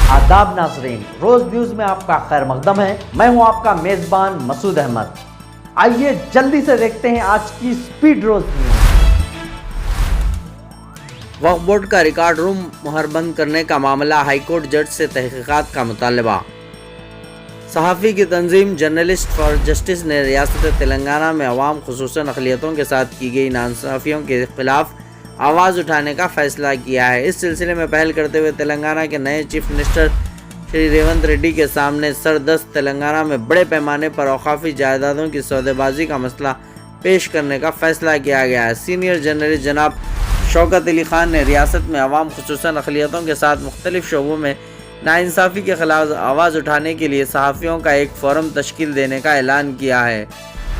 आदाब नाजरीन, रोज न्यूज में आपका खैर मकदम है। मैं हूं आपका मेजबान मसूद अहमद। आइए जल्दी से देखते हैं आज की स्पीड रोज न्यूज। वक्फ बोर्ड का रिकॉर्ड रूम मुहरबंद करने का मामला, हाईकोर्ट जज से तहकीकात का मुतालबा। सहाफ़ी की तंजीम जर्नलिस्ट फॉर जस्टिस ने रियासत तेलंगाना में अवाम खुसूसन अक़लियतों के साथ की गई नाइंसाफ़ियों के खिलाफ आवाज़ उठाने का फ़ैसला किया है। इस सिलसिले में पहल करते हुए तेलंगाना के नए चीफ मिनिस्टर श्री रेवंत रेड्डी के सामने सरदस्त तेलंगाना में बड़े पैमाने पर औकाफ़ी जायदादों की सौदेबाजी का मसला पेश करने का फ़ैसला किया गया है। सीनियर जर्नलिस्ट जनाब शौकत अली ख़ान ने रियासत में अवाम खुसूसन अक़लियतों के साथ मुख्तलिफ़ शोबों में नाइंसाफ़ी के ख़िलाफ़ आवाज़ उठाने के लिए सहाफ़ियों का एक फ़ोरम तश्कील देने का ऐलान किया है।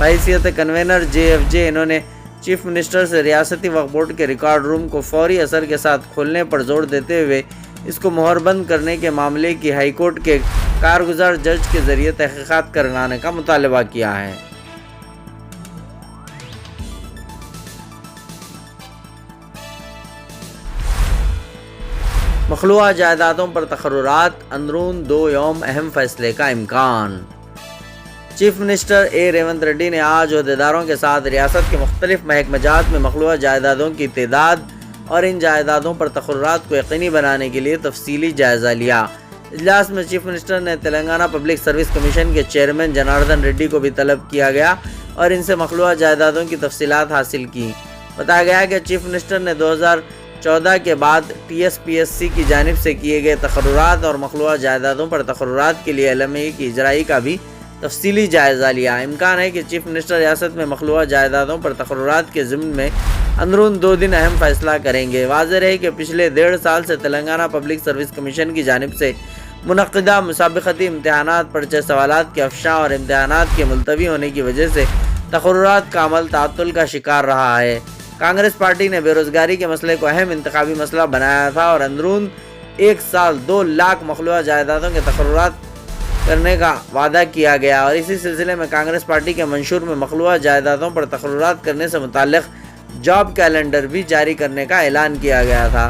बहैसियत कन्वेनर JFJ इन्होंने चीफ मिनिस्टर से रियासती वक्फ बोर्ड के रिकॉर्ड रूम को फौरी असर के साथ खोलने पर जोर देते हुए इसको मुहरबंद करने के मामले की हाईकोर्ट के कारगुजार जज के ज़रिए तहक़ीक़ात करवाने का मुतालबा किया है। मखलूआ जायदादों पर तक़र्रुरात, अंदरून 2 यौम अहम फ़ैसले का इम्कान। चीफ मिनिस्टर रेवंत रेड्डी ने आज अहदेदारों के साथ रियासत के मुख्तलिफ महकमात में मखलूआ जायदादों की तादाद और इन जायदादों पर तक़र्रुरात को यकीनी बनाने के लिए तफसीली जायज़ा लिया। इजलास में चीफ मिनिस्टर ने तेलंगाना पब्लिक सर्विस कमीशन के चेयरमैन जनार्दन रेड्डी को भी तलब किया गया और इनसे मखलूआ जायदादों की तफसीलात हासिल की। बताया गया कि चीफ मिनिस्टर ने 2014 के बाद TSPSC की जानिब से किए गए तक़र्रुरात और मखलूआ जायदादों पर तक़र्रुरात के लिए LMA की इजराई का भी तफसीली जायज़ा लिया। इम्कान है कि चीफ मिनिस्टर रियासत में मखलूआ जायदादों पर तक़र्रुरात के ज़िम्न में अंदरून 2 दिन अहम फ़ैसला करेंगे। वाज़ेह है कि पिछले 1.5 साल से तेलंगाना पब्लिक सर्विस कमीशन की जानिब से मुनक़्क़िदा मुसाबक़ती इम्तिहानात, पर्चे सवालात के अफ़शा और इम्तिहानात के मुलतवी होने की वजह से तक़र्रुरात का अमल ताअत्तुल का शिकार रहा है। कांग्रेस पार्टी ने बेरोज़गारी के मसले को अहम इंतखाबी मसला बनाया था और अंदरून 1 साल 2 लाख मखलूआ जायदादों के तक़र्रुरात करने का वादा किया गया और इसी सिलसिले में कांग्रेस पार्टी के मंशूर में मखलूआ जायदादों पर तक़र्रुरात करने से मुताल्लिक़ जॉब कैलेंडर भी जारी करने का ऐलान किया गया था।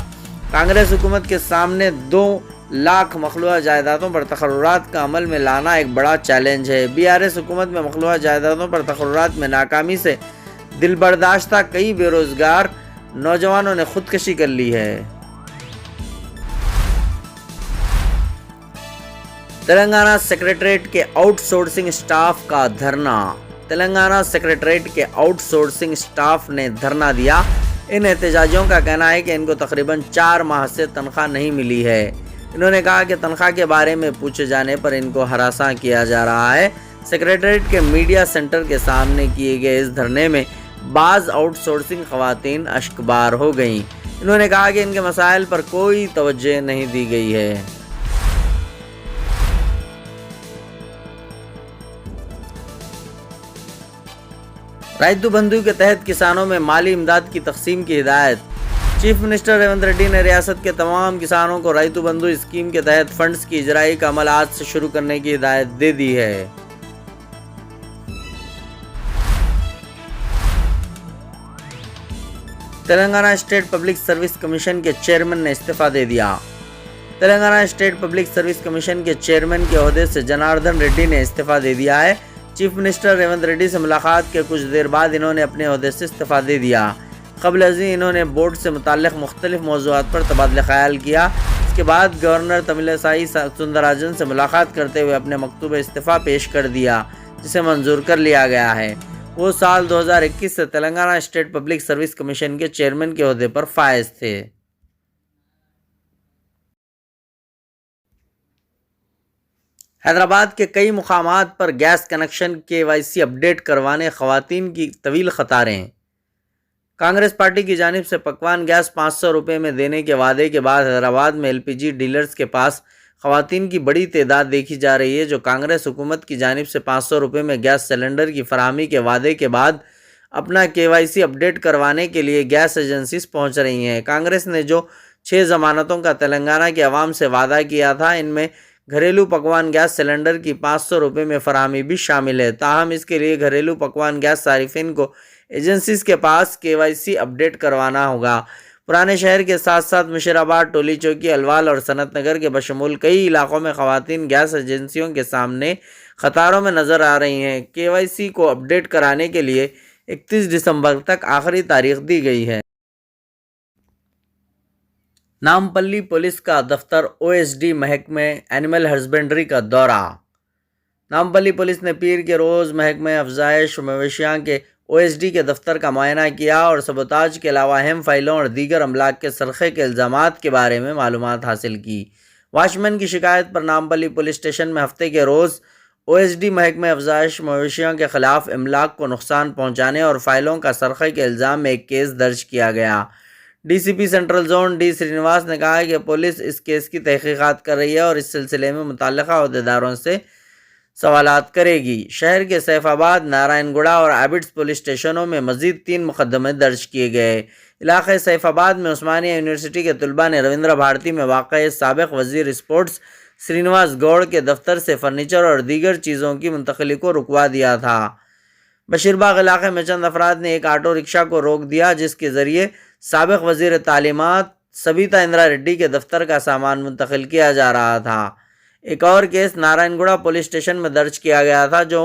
कांग्रेस हुकूमत के सामने 2 लाख मखलूआ जायदादों पर तक़र्रुरात का अमल में लाना एक बड़ा चैलेंज है। BRS हुकूमत में मखलूआ जायदादों पर तक़र्रुरात में नाकामी से दिलबर्दाश्ता कई बेरोज़गार नौजवानों ने खुदकशी कर ली है। तेलंगाना सेक्रेटरीट के आउटसोर्सिंग स्टाफ का धरना। तेलंगाना सेक्रेटरीट के आउटसोर्सिंग स्टाफ ने धरना दिया। इन एहतजाजियों का कहना है कि इनको तकरीबन 4 माह से तनख्वाह नहीं मिली है। इन्होंने कहा कि तनख्वाह के बारे में पूछे जाने पर इनको हरासा किया जा रहा है। सेक्रेटरीट के मीडिया सेंटर के सामने किए गए इस धरने में बाज़ आउटसोर्सिंग ख़वातीन अश्कबार हो गईं। इन्होंने कहा कि इनके मसाइल पर कोई तवज्जो नहीं दी गई है। राइतु बंधु के तहत किसानों में माली इमदाद की तकसीम की हिदायत। चीफ मिनिस्टर रेवंत रेड्डी ने रियासत के तमाम किसानों को राइतु बंधु स्कीम के तहत फंड्स की इजराई का अमल आज से शुरू करने की हिदायत दे दी है। Telangana state public service commission के चेयरमैन ने इस्तीफा दे दिया। Telangana state public service commission के चेयरमैन के ओहदे से जनार्दन रेड्डी ने इस्तीफा दे दिया है। चीफ मिनिस्टर रेवंत रेड्डी से मुलाकात के कुछ देर बाद इन्होंने अपने ओहदे से इस्तीफा दे दिया। क़ब्ल अज़ीं इन्होंने बोर्ड से मुताल्लिक़ मुख्तलिफ मौज़ूआत पर तबादला ख़याल किया। इसके बाद गवर्नर तमिलिसाई सुंदरराजन से मुलाकात करते हुए अपने मकतूब इस्तीफ़ा पेश कर दिया, जिसे मंजूर कर लिया गया है। वो साल 2021 से Telangana state public service commission के चेयरमैन के ओहदे पर फायज थे। हैदराबाद के कई मुकामात पर गैस कनेक्शन KYC अपडेट करवाने ख़वातीन की तवील क़तारें। कांग्रेस पार्टी की जानिब से पकवान गैस 500 रुपये में देने के वादे के बाद हैदराबाद में LPG डीलर्स के पास ख़वातीन की बड़ी तादाद देखी जा रही है, जो कांग्रेस हुकूमत की जानिब से 500 रुपये में गैस सिलेंडर की फराहमी के वादे के बाद अपना KYC अपडेट करवाने के लिए गैस एजेंसीज पहुँच रही हैं। कांग्रेस ने जो 6 ज़मानतों का तेलंगाना के अवाम से वादा किया था, इनमें घरेलू पकवान गैस सिलेंडर की 500 रुपये में फराहमी भी शामिल है। ताहम इसके लिए घरेलू पकवान गैस सारिफिन को एजेंसीज के पास KYC अपडेट करवाना होगा। پرانے شہر کے ساتھ ساتھ مشیر آباد، ٹولی چوکی، الوال اور صنعت نگر کے بشمول کئی علاقوں میں خواتین گیس ایجنسیوں کے سامنے قطاروں میں نظر آ رہی ہیں۔ KYC کو اپڈیٹ کرانے کے لیے 31 دسمبر تک آخری تاریخ دی گئی ہے۔ نامپلی پولیس کا دفتر OSD محکمہ اینیمل ہسبینڈری کا دورہ۔ نامپلی پولیس نے پیر کے روز محکمہ افزائش مویشیاں کے OSD کے دفتر کا معائنہ کیا اور سبوتاج کے علاوہ اہم فائلوں اور دیگر املاک کے سرقے کے الزامات کے بارے میں معلومات حاصل کی۔ واچ مین کی شکایت پر نامپلی پولیس اسٹیشن میں ہفتے کے روز OSD محکمہ افزائش مویشیوں کے خلاف املاک کو نقصان پہنچانے اور فائلوں کا سرقے کے الزام میں ایک کیس درج کیا گیا۔ DCP central zone D Srinivas نے کہا کہ پولیس اس کیس کی تحقیقات کر رہی ہے اور اس سلسلے میں متعلقہ عہدیداروں سے سوالات کرے گی۔ شہر کے سیف آباد، نارائن گوڑا اور ایبٹس پولیس اسٹیشنوں میں مزید 3 مقدمے درج کیے گئے۔ علاقہ سیف آباد میں عثمانیہ یونیورسٹی کے طلباء نے رویندرا بھارتی میں واقع سابق وزیر اسپورٹس سرینواس گوڑ کے دفتر سے فرنیچر اور دیگر چیزوں کی منتقلی کو رکوا دیا تھا۔ بشیرباغ علاقے میں چند افراد نے ایک آٹو رکشہ کو روک دیا جس کے ذریعے سابق وزیر تعلیمات سبیتا اندرا ریڈی کے دفتر کا سامان منتقل کیا جا رہا تھا۔ ایک اور کیس نارائن گوڑا پولیس اسٹیشن میں درج کیا گیا تھا جو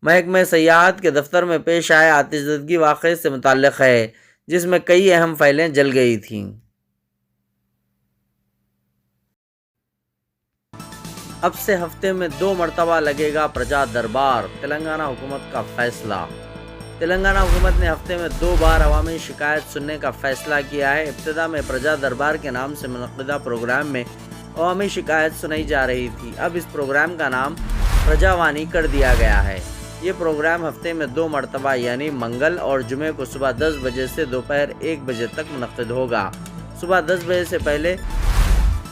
محکمہ سیاحت کے دفتر میں پیش آئے آتش زدگی واقعے سے متعلق ہے، جس میں کئی اہم فائلیں جل گئی تھیں۔ اب سے ہفتے میں 2 مرتبہ لگے گا پرجا دربار، تلنگانہ حکومت کا فیصلہ۔ تلنگانہ حکومت نے ہفتے میں 2 بار عوامی شکایت سننے کا فیصلہ کیا ہے۔ ابتدا میں پرجا دربار کے نام سے منعقدہ پروگرام میں عوامی شکایت سنائی جا رہی تھی، اب اس پروگرام کا نام پرجا وانی کر دیا گیا ہے۔ یہ پروگرام ہفتے میں 2 مرتبہ یعنی منگل اور جمعے کو صبح 10 بجے سے دوپہر 1 بجے تک منعقد ہوگا۔ صبح 10 بجے سے پہلے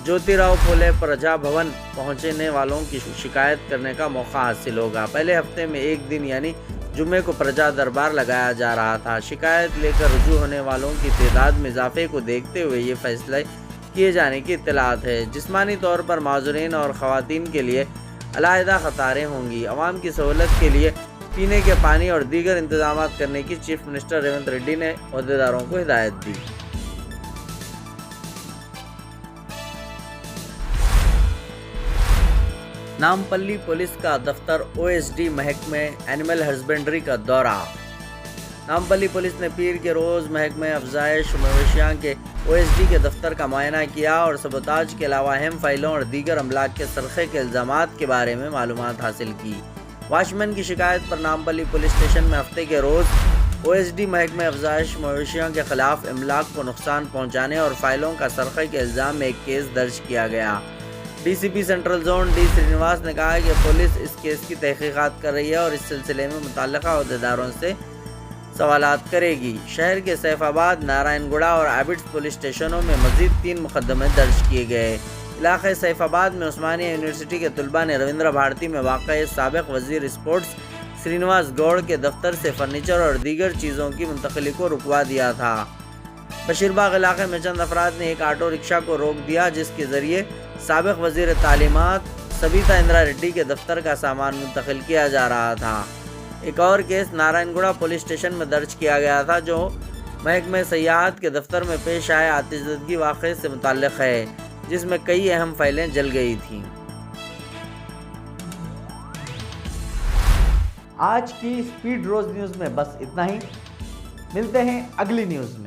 جیوتی راؤ پھولے پرجا بھون پہنچنے والوں کی شکایت کرنے کا موقع حاصل ہوگا۔ پہلے ہفتے میں ایک دن یعنی جمعے کو پرجا دربار لگایا جا رہا تھا۔ شکایت لے کر رجوع ہونے والوں کی تعداد میں اضافے کو دیکھتے ہوئے یہ فیصلہ کیے جانے کی اطلاعات ہے۔ جسمانی طور پر معذورین اور خواتین کے لیے علیحدہ قطاریں ہوں گی۔ عوام کی سہولت کے لیے پینے کے پانی اور دیگر انتظامات کرنے کی چیف منسٹر ریونت ریڈی نے عہدیداروں کو ہدایت دی۔ نامپلی پولیس کا دفتر OSD محکمہ اینیمل ہسبینڈری کا دورہ۔ نامپلی پولیس نے پیر کے روز محکمہ افزائش مویشیاں کے OSD کے دفتر کا معائنہ کیا اور سبوتاج کے علاوہ اہم فائلوں اور دیگر املاک کے سرقے کے الزامات کے بارے میں معلومات حاصل کی۔ واچ مین کی شکایت پر نامپلی پولیس اسٹیشن میں ہفتے کے روز OSD محکمہ افزائش مویشیوں کے خلاف املاک کو نقصان پہنچانے اور فائلوں کا سرقے کے الزام میں ایک کیس درج کیا گیا۔ DCP central zone D Srinivas نے کہا کہ پولیس اس کیس کی تحقیقات کر رہی ہے اور اس سلسلے میں متعلقہ عہدیداروں سے سوالات کرے گی۔ شہر کے سیف آباد، نارائن گوڑا اور ایبٹس پولیس اسٹیشنوں میں مزید 3 مقدمے درج کیے گئے۔ علاقہ سیف آباد میں عثمانیہ یونیورسٹی کے طلباء نے رویندرا بھارتی میں واقع سابق وزیر اسپورٹس سرینواس گوڑ کے دفتر سے فرنیچر اور دیگر چیزوں کی منتقلی کو رکوا دیا تھا۔ بشیرباغ علاقے میں چند افراد نے ایک آٹو رکشہ کو روک دیا جس کے ذریعے سابق وزیر تعلیمات سبیتا اندرا ریڈی کے دفتر کا سامان منتقل کیا جا رہا تھا۔ ایک اور کیس نارائن گوڑا پولیس اسٹیشن میں درج کیا گیا تھا جو محکمہ سیاحت کے دفتر میں پیش آئے آتش زدگی واقعے سے متعلق ہے، جس میں کئی اہم فائلیں جل گئی تھیں۔ آج کی اسپیڈ روز نیوز میں بس اتنا ہی، ملتے ہیں اگلی نیوز میں۔